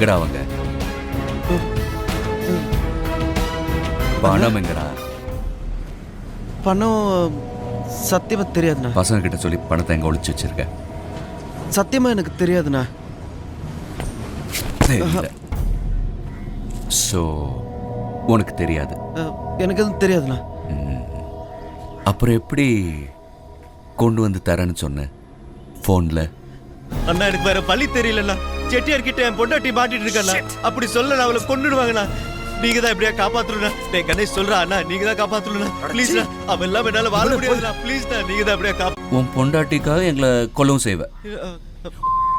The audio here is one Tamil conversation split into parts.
எங்கடா அவங்க? பணம் எங்கடா? பணம் சத்தியமா தெரியாதுண்ணா. பசங்க கிட்ட சொல்லி பணத்தை எங்க ஒளிச்சு வச்சிருக்க? சத்தியமா எனக்கு தெரியாதுண்ணா. தெரியல. சோ உனக்கு தெரியாது? எனக்கு எதுவும் தெரியாதுண்ணா. அப்புறம் எப்படி கொண்டு வந்து தரேன்னு சொன்ன போன்ல? அண்ணா எனக்கு வேற பள்ளி தெரியலண்ணா. செட்டியார் கிட்ட என் பொண்டாட்டி மாட்டிட்டு இருக்கண்ணா. அப்படி சொல்ல அவளை கொன்னுடுவாங்கண்ணா. நீங்க தான் எப்படியா காப்பாத்தணும்னா. டேய் கணேஷ் சொல்றா அண்ணா, நீங்க தான் காப்பாத்தணும்னா. ப்ளீஸ் அண்ணா, அவன் எல்லாம் என்னால வாழ முடியாதுண்ணா. ப்ளீஸ் அண்ணா, நீங்க தான் எப்படியா உன் பொண்டாட்டிக்காக எங்களை கொல்லவும் செய்வ?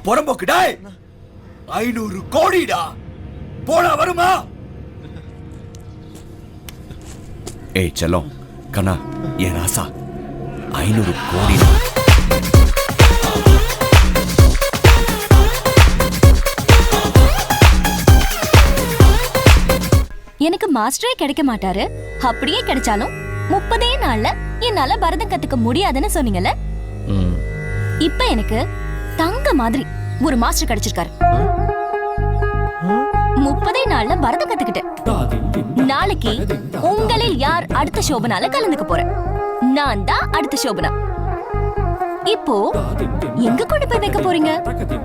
புறம்போக்கு டேய், 500 கோடிடா, போனா வருமா? ஏய் செல்லம், கண்ணா, என் ராசா, 500 கோடி. எனக்கு மாஸ்டரே கிடைக்க மாட்டாரு. அப்படியே கிடைச்சாலும் 30 நாள்ல என்னால பரதம் கத்துக்க முடியாதுன்னு சொன்னீங்கல்ல. இப்ப எனக்கு தங்க மாதிரி ஒரு மாஸ்டர் கிடைச்சிருக்காரு. 30 நாள்ல பரதம் கத்துக்கிட்டேன். நாளைக்கு உங்களில் யார் அடுத்த சோபனால கலந்துக்க போறேன். நான் தான் அடுத்த சோபனா. இப்போ எங்க கொண்டு போய் வைக்க போறீங்க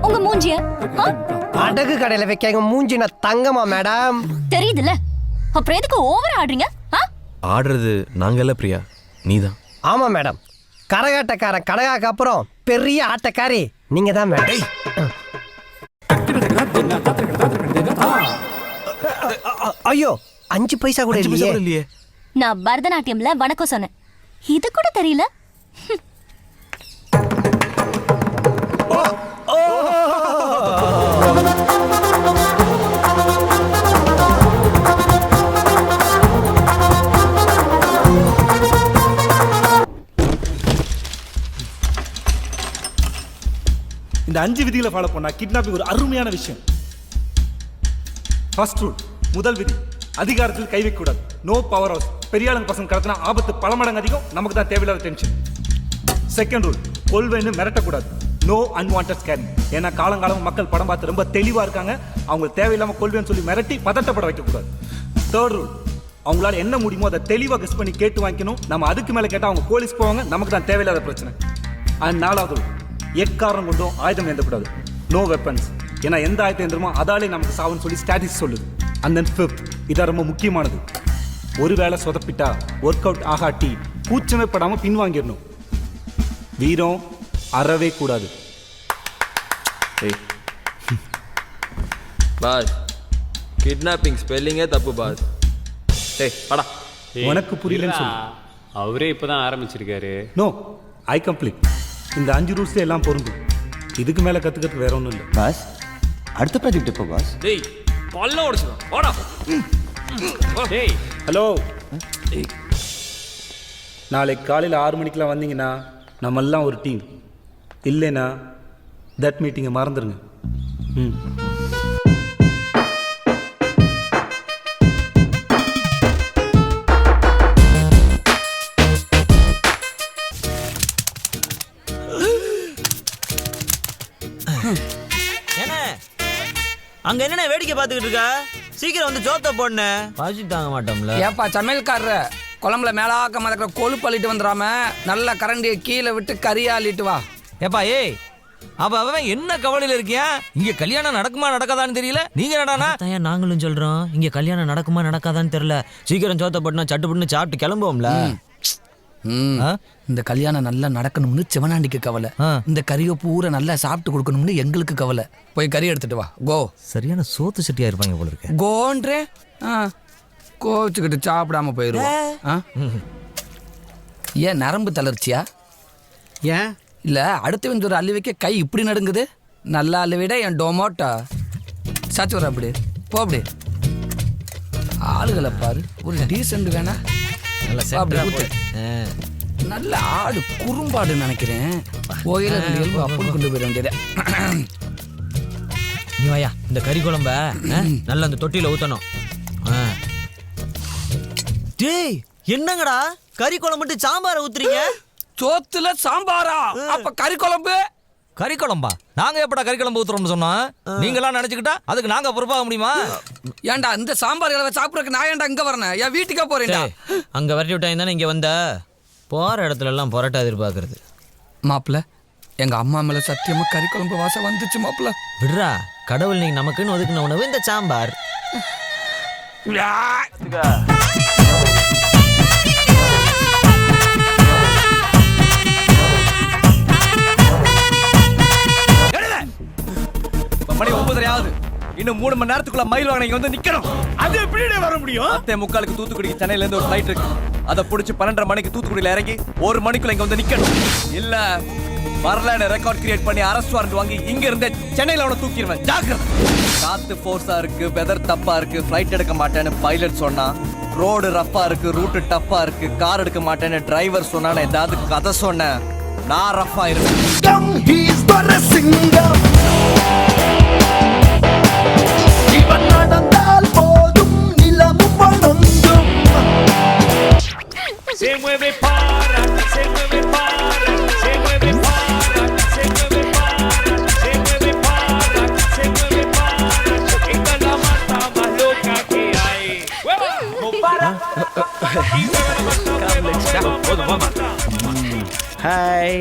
உங்க மூஞ்சிய? அடகு கடையில வைக்க மூஞ்சின தங்கமா மேடம்? தெரியுதுல்ல, அப்புறம் எதுக்கு ஓவர் ஆடுறீங்க? ஆடுறது நாங்கல்ல பிரியா, நீதான். ஆமா மேடம், கரகாட்டக்காரன் கடகாக்கு அப்புறம் பெரிய ஆட்டக்காரி நீங்க தான் மேடம். ஐயோ, 5 பைசா கூட இல்லையே. நான் பரதநாட்டியம்ல வணக்கம் சொன்னேன், இது கூட தெரியல. இந்த 5 விதிகளை ஃபாலோ பண்ணா கிட்னாப்பிங் ஒரு அருமையான விஷயம். ஃபர்ஸ்ட் ரூல், முதல் விதி, அதிகாரத்தில் கை வைக்க கூடாது. No power house. பெரிய ஆளுங்க பசங்க கடத்தினா ஆபத்து பல மடங்கு அதிகம், நமக்கு தான் தேவையில்லாத டென்ஷன். செகண்ட் ரூல், கொள்வேன்னு மிரட்டக்கூடாது. No unwanted scaring. ஏன்னா காலங்காலம் மக்கள் படம் பார்த்து ரொம்ப தெளிவாக இருக்காங்க. அவங்க தேவையில்லாமல் கொள்வேன்னு சொல்லி மிரட்டி பதட்டப்பட வைக்கக்கூடாது. தேர்ட் ரூல், அவங்களால என்ன முடியுமோ அதை தெளிவாக கெஸ் பண்ணி கேட்டு வாங்கிக்கணும். நம்ம அதுக்கு மேலே கேட்டால் அவங்க போலீஸ் போவாங்க, நமக்கு தான் தேவையில்லாத பிரச்சனை. அண்ட் நாலாவது ரூல், எக்காரணம் கொண்டும் ஆயுதம் ஏந்தக்கூடாது. No weapons. ஏன்னா எந்த ஆயுதம் ஏந்திரமோ அதாலே நமக்கு சாவுன்னு சொல்லி ஸ்டாட்டிஸ்டிக்ஸ் சொல்லுது. அண்ட் தென் ஃபிஃப்த், இதான் ரொம்ப முக்கியமானது, ஒருவேளை சொதப்பிட்டா ஒர்க் அவுட் ஆகாட்டி கூச்சமே படாமல் பின்வாங்கிடணும். வீரம் அறவே கூடாது. பாஸ், கிட்னாப்பிங் ஸ்பெல்லிங்கே தப்பு பாஸ். டேய் வாடா. உனக்கு புரியலன்னு சொல்லு. அவரே இப்பதான் ஆரம்பிச்சிருக்காரு. No, I complete. இந்த 5 ரூல்ஸ் எல்லாம் பொருந்தும். இதுக்கு மேல கத்துக்கிறதுக்கு வேற ஒன்றும் இல்லை. பாஸ், அடுத்த ப்ராஜெக்ட் எப்போ பாஸ்? டேய் பல்ல உடைச்சுடா வாடா. டேய் ஹலோ, நாளைக்கு காலையில் 6 மணிக்கெலாம் வந்தீங்கன்னா நம்ம எல்லாம் ஒரு டீம். இல்லைன்னா தட் மீட்டிங்கை மறந்துடுங்க. என்ன அங்க என்ன வேடிக்கை பார்த்துக்கிட்டு இருக்கா? சீக்கிரம் வந்து ஜோத்த போடனே பாசி தாங்க மாட்டோம்ல. ஏப்பா சமையல்காரர், குழம்புல மேலாக்க மதக்கிற கொழுப்பு அள்ளிட்டு வந்துடாம நல்ல கரண்டியை கீழே விட்டு கறியா அள்ளிட்டு வா. ஏப்பா ஏய், அப்ப அவன் என்ன கவலையில இருக்கியா? இங்க கல்யாணம் நடக்குமா நடக்காதான்னு தெரியல. நீங்க என்னடானா தான் நாங்களும் சொல்றோம், இங்க கல்யாணம் நடக்குமா நடக்காதான்னு தெரியல. சீக்கிரம் ஜோத்த போட்டுனா சட்டுப்பட்டு சாப்பிட்டு கிளம்புவோம்ல. இந்த கல்யாணம் நல்லா நடக்கணும்னு சிவனாண்டிக்கு கவலை, இந்த கறியை பூரா நல்லா சாப்பிட்டு கொடுக்கணும்னு எங்களுக்கு கவலை. போய் கறி எடுத்துட்டு வா. கோ. சரியான சோத்து சட்டியா இருப்பாங்க போல இருக்கு. கோன்றே கோச்சுக்கிட்டு சாப்பிடாம போயிருவோம். ஏன் நரம்பு தளர்ச்சியா? ஏன் இல்ல அடுத்தவன் ஒரு அள்ளி வைக்க கை இப்படி நடுங்குது. நல்லா அள்ளி விட என் டொமோட்டோ சாச்சு வர. அப்படி போ. அப்படி ஆளுகளை பாரு, ஒரு டீசென்ட் வேணா. நல்ல ஆடு குறும்பாடு நினைக்கிறேன். கோயில அப்படி கொண்டு போயிட வேண்டியது. நீ வாயா, இந்த கறி குழம்ப நல்லா அந்த தொட்டியில ஊத்தணும். டேய் என்னங்கடா கறி குழம்பு மட்டும் சாம்பார ஊத்துறீங்க? சோத்துல சாம்பாரா? அப்ப கறி குழம்பு கறி குழம்பா? நாங்க எப்படா கறி குழம்பு ஊத்துறோம்னு சொன்னோம்? நீங்களாம் நினைச்சுக்கிட்டா அதுக்கு நாங்க பொறுப்பாக முடியுமா? ஏன்டா இந்த சாம்பார் கலவை சாப்பிட்றதுக்கு நான் ஏன்டா இங்க வரேன்? என் வீட்டுக்கே போறேன்டா. அங்க விரட்டி விட்டாங்க தானே இங்க வந்த. போற இடத்துல எல்லாம் பொரட்டா எதிர்பார்க்கறது. மாப்பிள்ள எங்க அம்மா மேல சத்தியமா கறி குழம்பு வாசம் வந்துச்சு மாப்பிள்ள. விடுறா, கடவுள் நீங்க நமக்குன்னு ஒதுக்குன உணவு இந்த சாம்பார். மணி 9:30 ஆகுது. இன்னும் 3 மணி நேரத்துக்குள்ள மயில் வாகனம் இங்க வந்து நிக்கணும். அது எப்படி வர முடியும்? 10:45 தூத்துக்குடிக்கு சென்னையில இருந்து ஒரு ஃளைட் இருக்கு. அதை புடிச்சு 12:30 மணிக்கு தூத்துக்குடியில இறங்கி 1 மணிக்குள்ள இங்க வந்து நிக்கணும். இல்ல வரலாறு ரெக்கார்ட் கிரியேட் பண்ணி அரஸ்ட் வாரண்ட் வாங்கி இங்க இருந்தே சென்னையில அவனை தூக்கிடுவேன். ஜாக்கிரதை. காத்து ஃபோர்ஸா இருக்கு, வெதர் தப்பா இருக்கு, ஃளைட் எடுக்க மாட்டேன்னு பைலட் சொன்னா, ரோடு ரஃப்பா இருக்கு, ரூட் டஃப்பா இருக்கு, கார் எடுக்க மாட்டேன்னு டிரைவர் சொன்னான்னு ஏதாவது கதை சொன்னேன், நான் ரஃப்பா Se mueve para, se mueve para, se mueve para, se mueve para, se mueve para, se mueve para. Esta es la mata más loca que hay. ¡Hueva! ¡No para! Hi.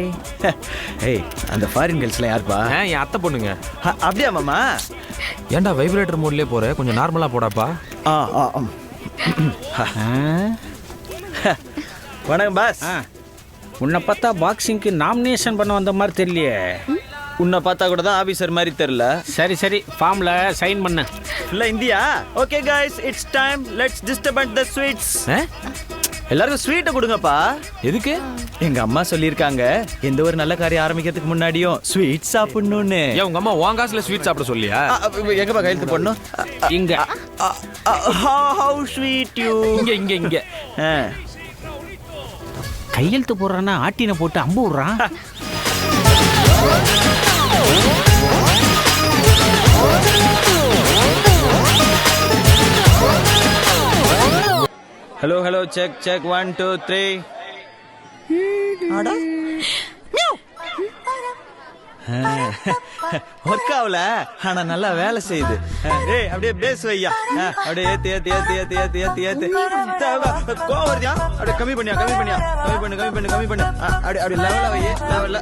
ஏய், அந்த ஃபாரின் கேர்ள்ஸ்ல யாருப்பா? என் அத்தை பொண்ணுங்க. அப்படியா மாமா? ஏன்டா வைப்ரேட்டர் மோட்லயே போற? கொஞ்சம் நார்மலா போடாப்பா. வணக்கம் பாஸ். உன்னை பார்த்தா பாக்ஸிங்க்கு நாமினேஷன் பண்ண வந்த மாதிரி தெரியலையே. உன்னை பார்த்தா கூட தான் ஆபீசர் மாதிரி தெரியல. சரி சரி, ஃபார்ம்ல சைன் பண்ண. இல்ல India. Okay guys, it's time. Let's distribute the sweets. எல்லாரும் ஸ்வீட்டை கொடுங்கப்பா. எதுக்கு? எங்க அம்மா சொல்லியிருக்காங்க எந்த ஒரு நல்ல காரியம் ஆரம்பிக்கிறதுக்கு முன்னாடியும் ஸ்வீட் சாப்பிடணும்னு. ஏன் உங்க அம்மா உன் காசுல ஸ்வீட் சாப்பிட சொல்லியா? எங்கப்பா கையெழுத்து போடணும்? இங்க. Have sweet you. இங்க இங்க இங்க. கையெழுத்து போடுறான்னா ஆட்டினை போட்டு அம்பு விடுறான். Hello hello, check check 1 2 3. அட ஒர்க் ஆகல, ஆனா நல்லா வேலை செய்யுது. ஏய் அப்படியே பேஸ் வையா. அப்படியே ஏத்து ஏத்து ஏத்து ஏத்து ஏத்து ஏத்து ஏத்து. கோவம் வருதியா? அப்படியே கம்மி பண்ணியா கம்மி பண்ணியா கம்மி பண்ணு கம்மி பண்ணு கம்மி பண்ணு. அப்படியே அப்படியே லெவலா வையே லெவல்ல.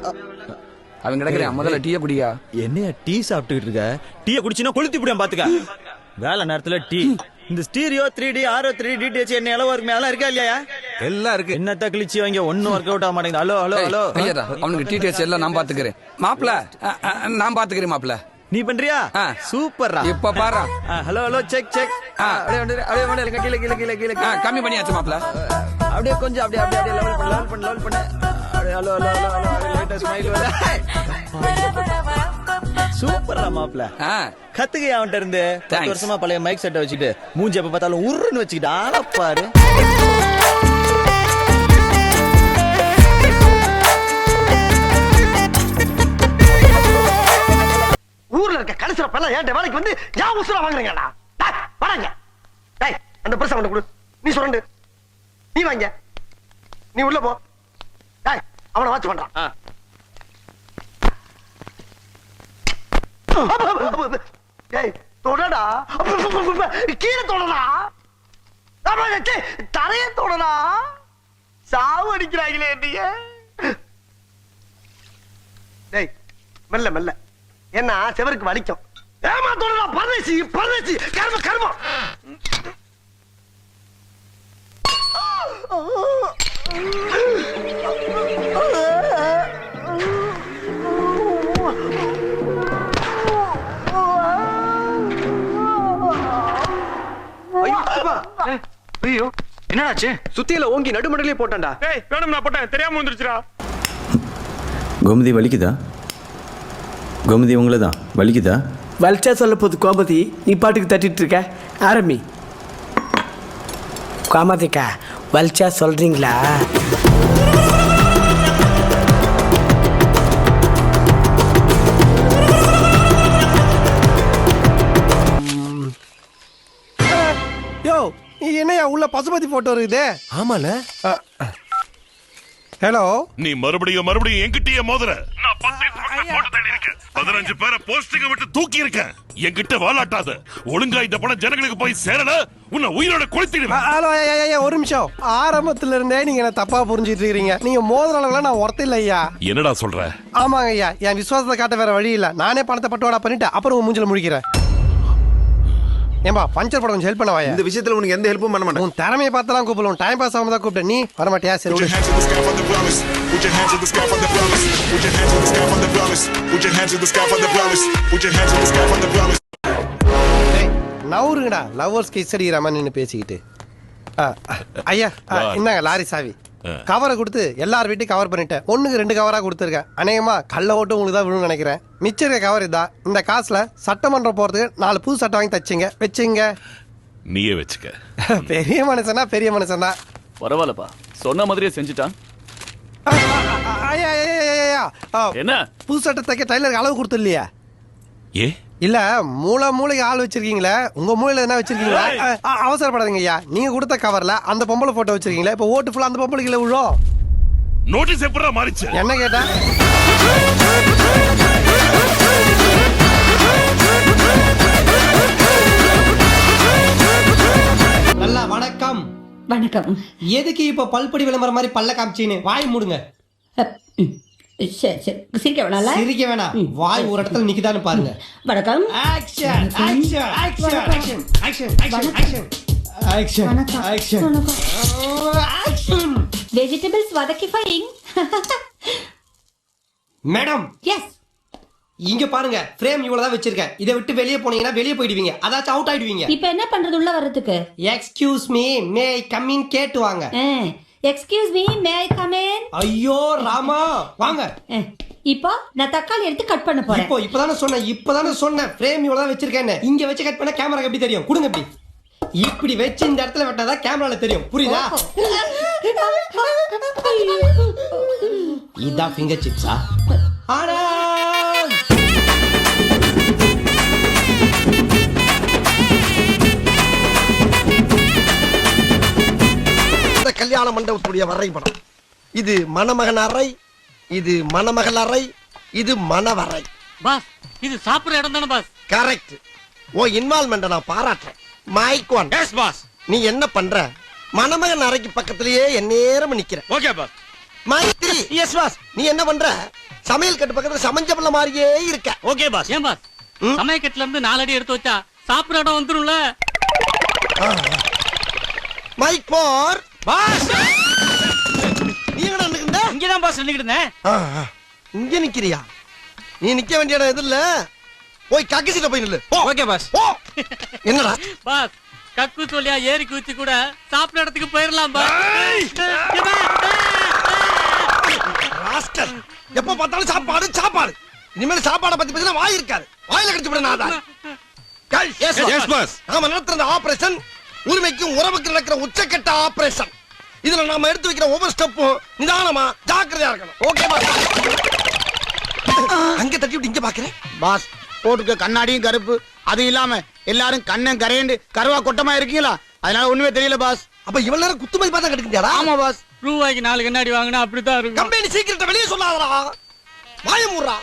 அவன் கிடக்குறேன், முதல்ல டீயை குடியா. என்னையா டீ சாப்பிட்டுக்கிட்டு இருக்க? டீயை குடிச்சினா கொளுத்தி விடுவேன் பாத்துக்க. வேலை நேரத்துல டீ. இந்த stereo 3D RO 3D DTH என்ன அளவு இருக்கு, மேல இருக்கா இல்லையா? எல்லாம் இருக்கு. என்னத்த கிழிச்சி வாங்க, ஒன்னும் ஒர்க் அவுட் ஆக மாட்டேங்குது. Hello hello hello. அவனுக்கு டீடைல்ஸ் எல்லாம் நான் பாத்துக்கிறேன் மாப்பிள்ள. நான் பாத்துக்கிறேன் மாப்பிள்ள. நீ பண்றியா? சூப்பர்ரா. இப்ப பாரு. Hello hello, check check. அப்படியே அப்படியே அப்படியே கீழ கீழ கீழ கீழ. கம்மி பண்ணியாச்சு மாப்பிள்ள. அப்படியே கொஞ்சம் அப்படியே அப்படியே அப்படியே லெவல் பண்ணு லெவல் பண்ணு லெவல் பண்ணு. அப்படியே ஹலோ ஹலோ ஹலோ ஹலோ. லைட்டா ஸ்மைல் வர. சூப்பர்ரா மாப்ள. கத்துக்கையா அவன்கிட்ட இருந்து. 10 வருஷமா பழைய மைக் செட்டை வச்சுட்டு மூஞ்சி எப்ப பார்த்தாலும் உருன்னு வச்சுக்கிட்டு ஆள பாரு. ஊர்ல இருக்க கடைசில பல்ல ஏன் வேலைக்கு வந்து ஏன் உசுரா வாங்குறீங்கடா? வராங்க. டேய், அந்த பிரஸ் அவனை கொடு. நீ சுரண்டு. நீ வாங்க. நீ உள்ள போ. டேய், அவனை வாட்ச் பண்றான். டேய், தொடடா. கீழே தொடடா. தரைய தொடடா. சாவு அடிக்கிறாங்களே நீங்க. டேய், மெல்ல மெல்ல. என்ன செவருக்கு வலிக்கும். ஏமா தொடடா. பரதேசி பரதேசி. கர்ம கர்ம. ஐயோ, என்னடாச்சு? சுத்தியில ஓங்கி நடுமடலே போட்டான்டா. ஏய், வேணும் நான் போட்டேன், தெரியாம வந்துருச்சுடா. கோமதி வலிக்குதா? கோமதி உங்களை தான் வலிக்குதா? வலிச்சா சொல்ல போது கோமதி, நீ பாட்டுக்கு தட்டிட்டு இருக்க. ஆரம்பி. கோமதிக்கா, வலிச்சா சொல்றீங்களா? யோ, என்னையா உள்ள பசுபதி போட்டோ இருக்குது? ஆமால. ஹலோ. நீ மறுபடியும் என்கிட்டயே மோதுற. நான் 10 இன்ஸ்பெக்டர் போட்டு தேடி இருக்கேன். 15 பேரை போஸ்டிங்க விட்டு தூக்கி இருக்கேன். என்கிட்ட வாலாட்டாத. ஒழுங்கா இந்த பணம் ஜனங்களுக்கு போய் சேரல, உன்னை உயிரோட கொளுத்திடுவேன். ஹலோ, ஒரு நிமிஷம். ஆரம்பத்துல இருந்தே நீங்க என்ன தப்பா புரிஞ்சிட்டு இருக்கீங்க. நீங்க மோதுற அளவுக்கு நான் ஒருத்த இல்ல ஐயா. என்னடா சொல்ற? ஆமாங்க ஐயா, என் விசுவாசத்தை காட்ட வேற வழி இல்ல. நானே பணத்தை பட்டுவாடா பண்ணிட்டு அப்புறம் உன் மூஞ்சில முடிக்கிறேன். ஏம்பா பஞ்சர் போட கொஞ்சம் ஹெல்ப் பண்ணவாயா? இந்த விஷயத்துல உனக்கு எந்த ஹெல்ப்பும் பண்ண மாட்டேன். உன் திறமையை பார்த்தலாம் கூப்பிடலாம். டைம் பாஸ் ஆகாம தான் கூப்பிட்டேன். நீ வர மாட்டியா? சரி விடு. நவுருங்கடா. லவ்வர்ஸ் கிஸ் அடிக்கிற மாதிரி நின்று பேசிக்கிட்டு. ஐயா இந்தாங்க லாரி சாவி. கவரை கொடுத்து எல்லார் வீட்டையும் கவர் பண்ணிட்டேன். 1க்கு 2 கவரா கொடுத்துருக்கேன். அநேகமா கள்ள ஓட்டு உங்களுக்கு தான் விழுன்னு நினைக்கிறேன். மிச்சம் இருக்க கவர் இதான். இந்த காசுல சட்டமன்றம் போறதுக்கு 4 புது சட்டை வாங்கி தச்சுங்க. வச்சுங்க. நீயே வச்சுக்க. பெரிய மனுஷனா பெரிய மனுஷன் தான். பரவாயில்லப்பா, சொன்ன மாதிரியே செஞ்சுட்டான். என்ன புது சட்டை தைக்க டைலருக்கு அளவு கொடுத்து இல்லையா? ஏ இல்ல மூளைக்கு ஆள் வச்சிருக்கீங்களே, உங்க மூளையில என்ன வச்சிருக்கீங்களா? அவசரப்படாதீங்க ஐயா. நீங்க கொடுத்த கவர்ல அந்த பொம்பளை போட்டோ வச்சிருக்கீங்களா? இப்ப ஓட்டு ஃபுல்லா அந்த பொம்பளைக்குள்ள விழும். நோட்டீஸ் எப்படா மாறிச்சு? என்ன கேட்டா? நல்லா வணக்கம். வணக்கம். எதுக்கு இப்ப பல்படி விளம்பரம் மாதிரி பல்ல காமிச்சின்னு வாய் மூடுங்க. சரி சரி, சிரிக்க வேணாம்ல? சிரிக்க வேணாம். வாய் ஒரு இடத்துல நிக்குதான்னு பாருங்க. வணக்கம். Action action action action action action action action action. Vegetables வதக்கி ஃபைங். Madam yes. இங்க பாருங்க, ஃப்ரேம் இவ்வளவுதான் வச்சிருக்கேன். இதை விட்டு வெளியே போனீங்கன்னா வெளியே போயிடுவீங்க. அதாச்சும் அவுட் ஆயிடுவீங்க. இப்போ என்ன பண்றது உள்ள வர்றதுக்கு? Excuse me, May I come in கேட்டு வாங்க. Excuse me, May I come in? ஐயோ ராமா, வாங்க. இப்போ நான் தக்காளி எடுத்து கட் பண்ண போறேன். இப்பதானே சொன்னேன் ஃப்ரேம் இவ்வளவுதான் வச்சிருக்கேன். இங்க வச்சு கட் பண்ண கேமராக்கு எப்படி தெரியும்? கொடுங்க இப்படி. இப்படி வச்சு இந்த இடத்துல வெட்டாதான் கேமரால தெரியும். புரியுதா? இதான் ஃபிங்கர் சிப்ஸா? ஆனா கல்யாண மண்டபத்துடைய வரைபடம். இது மணமகன் அறை, இது மணமகள் அறை, இது மணவரை. பாஸ், இது சாப்பிடுற இடம் தானே பாஸ்? கரெக்ட். ஓ இன்வால்வ்மெண்ட் நான் பாராட்டுறேன். Mike one. Yes boss. நீ என்ன பண்ற? மணமகன் அறைக்கு பக்கத்திலேயே எந்நேரம் நிக்கிற. Okay boss. Mike 3. Yes boss. நீ என்ன பண்ற? சமையல் கட்டு பக்கத்துல சமைஞ்ச பிள்ளை மாதிரியே இருக்க. Okay boss. ஏன் பாஸ்? சமையல் கட்டுல இருந்து 4 அடி எடுத்து வச்சா சாப்பிடுற இடம் வந்துரும்ல. மைக் 4. பாஸ், நீ எங்க நின்னுக்கிட்ட? இங்க தான் பாஸ் நின்னுக்கிட்டு இருந்தேன். இங்க நிக்கிறியா? நீ நிக்க வேண்டிய இடம் எதுல? போய் கக்கிசிட்ட போய் நில்லு. Okay boss. என்னடா பாஸ், கக்கு சொல்லியா ஏறி குச்சி கூட சாப்பிடுற இடத்துக்கு போயிடலாம் பாஸ். ராஸ்கல், எப்ப பார்த்தாலும் சாப்பாடு சாப்பாடு. இனிமேல் சாப்பாடை பத்தி பேசினா வாய் இருக்காது. வாயில கடிச்சு விட நான். Yes boss. நாம நடத்துற ஆபரேஷன் உரிமைக்கும் உறவுக்கு நடக்கிற உச்சக்கட்ட ஆபரேஷன். இதுல நாம எடுத்து வைக்கிற ஒவ்வொரு ஸ்டெப்பும் நிதானமா ஜாக்கிரதையா இருக்கணும். Okay boss. அங்க தட்டி விட்டு இங்க பாக்குறேன் பாஸ். போட்டுக்க கண்ணாடியும் கருப்பு, அது இல்லாம எல்லாரும் கண்ணன் கரையண்டு கருவா கொட்டமா இருக்கீங்களா? அதனால ஒண்ணுமே தெரியல பாஸ். அப்ப இவ்வளவு நேரம் குத்துமதி பார்த்தா கிடைக்குதாடா? ஆமா பாஸ். ரூபாய்க்கு 4 கண்ணாடி வாங்கினா அப்படித்தான் இருக்கும். கம்பெனி சீக்கிரத்தை வெளியே சொல்லாதடா. வாய மூடுறா.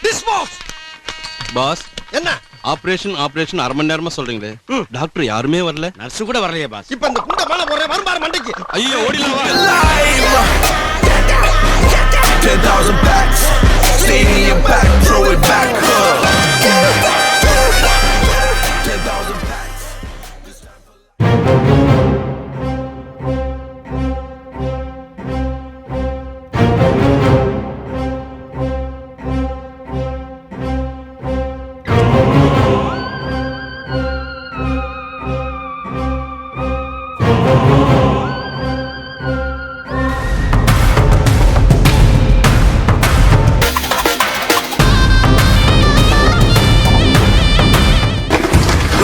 டிஸ்போஸ். பாஸ், என்ன ஆபரேஷன் அரை மணி நேரமா சொல்றீங்களே, டாக்டர் யாருமே வரல, நர்ஸ் கூட வரலையே பாஸ். இப்ப இந்த குண்ட மேல போறேன் வரும்பாரு மண்டைக்கு. ஐயோ ஓடிலாம் வா. 10,000 backs, stay in your back, throw it back up. 10,000 backs.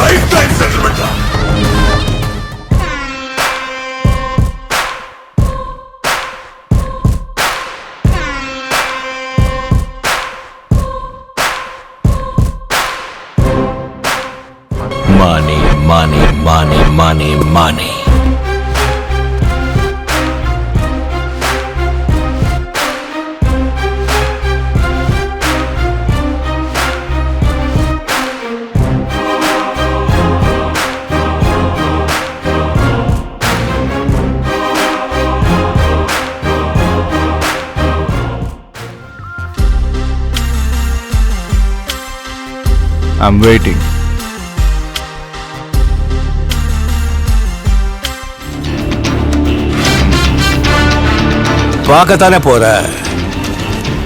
Lifetime settlement. Money, money, money, money, money. I'm waiting. பார்க்கத்தானே போற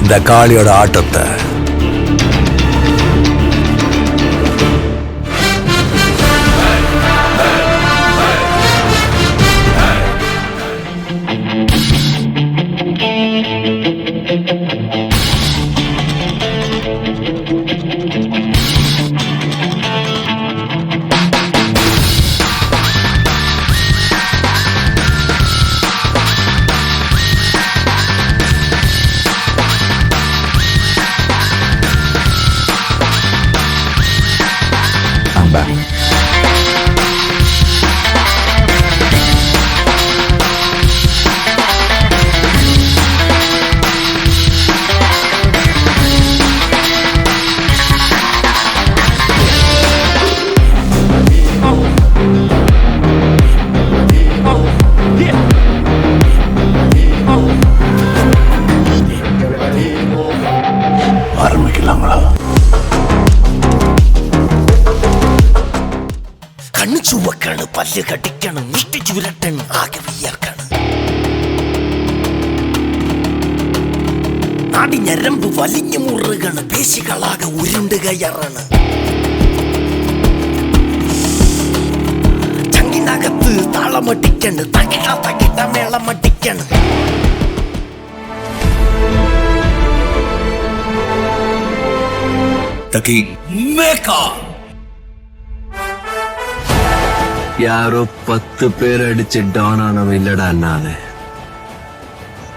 இந்த காளியோட ஆட்டத்தை. ஆரம்பிக்கலாங்களா? கண்ணு சுவக்கணும், பல்லு கட்டிக்கணும், மிஷ்டிச்சு விரட்டணும், ஆகவே ஏற்கணும். நாடி நரம்பு வலிஞ்சு முருகணும், பேசிகளாக உருண்டு கயறணும். சங்கினகத்து தாளமட்டிக்கணும், தகிட்ட மேளமட்டிக்கணும். யாரோ 10 பேர் அடிச்ச டானானவன் இல்லடா நானு.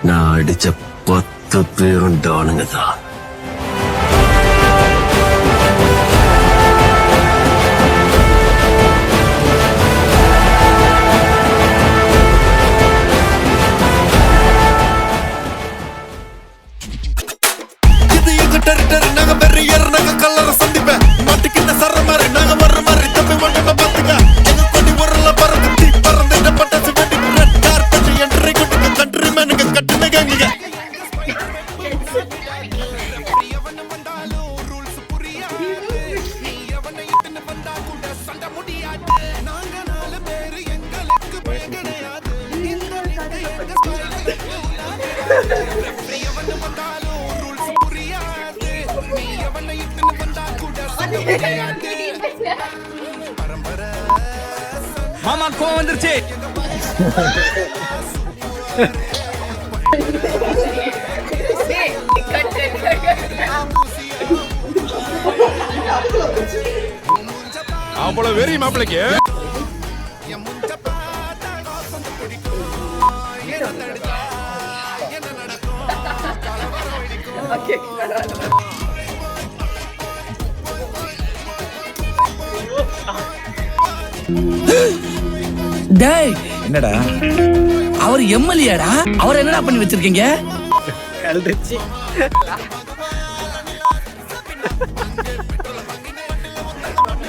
நான் அடிச்ச 10 பேரும் டானுங்க தான். நாங்க பெரிய நாங்க கல்லற சந்திப்பேன் மாட்டிக்கிட்ட சர மாதிரி நாங்க வர்ற மாதிரி தப்பி மண்டல பாத்துக்க எங்க கொடி உரல பறந்து தீ பறந்து பட்டாசு வெடி ரெட் கார்பெட் என்ட்ரி குட்டிக்கு கண்ட்ரி மேனுங்க கட்டுன கேங்க மாமா கோவம் வந்துருச்சு. அவ்வளவு வெறி மாப்பிளைக்கு. டேய், என்னடா அவர் எம்எல்ஏடா. அவர் என்னடா பண்ணி வச்சிருக்கீங்க? கல்டிச்சு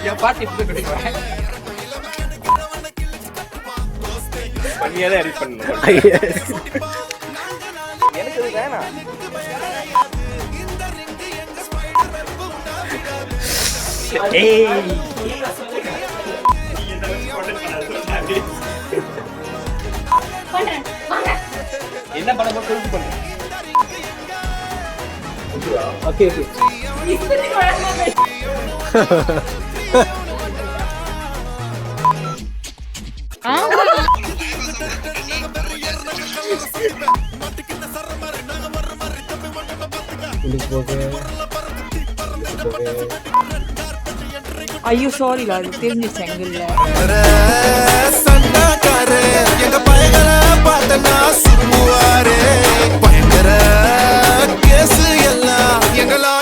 என் பாட்டி இப்படி குடிக்கிறேன். பண்ணியாதான் எடிட் பண்ணணும். எனக்கு அது வேணாம். என்ன படம் சொல்லிட்டு பண்ணு. ஓகே ஐயோ சாரி லா, தெரிஞ்சிச்சு எங்கல்ல. சண்டாக்காரே எங்க பையங்கள பார்த்தனா சும்முவாரே பயங்கர கேஸ் எல்லாம் எங்களா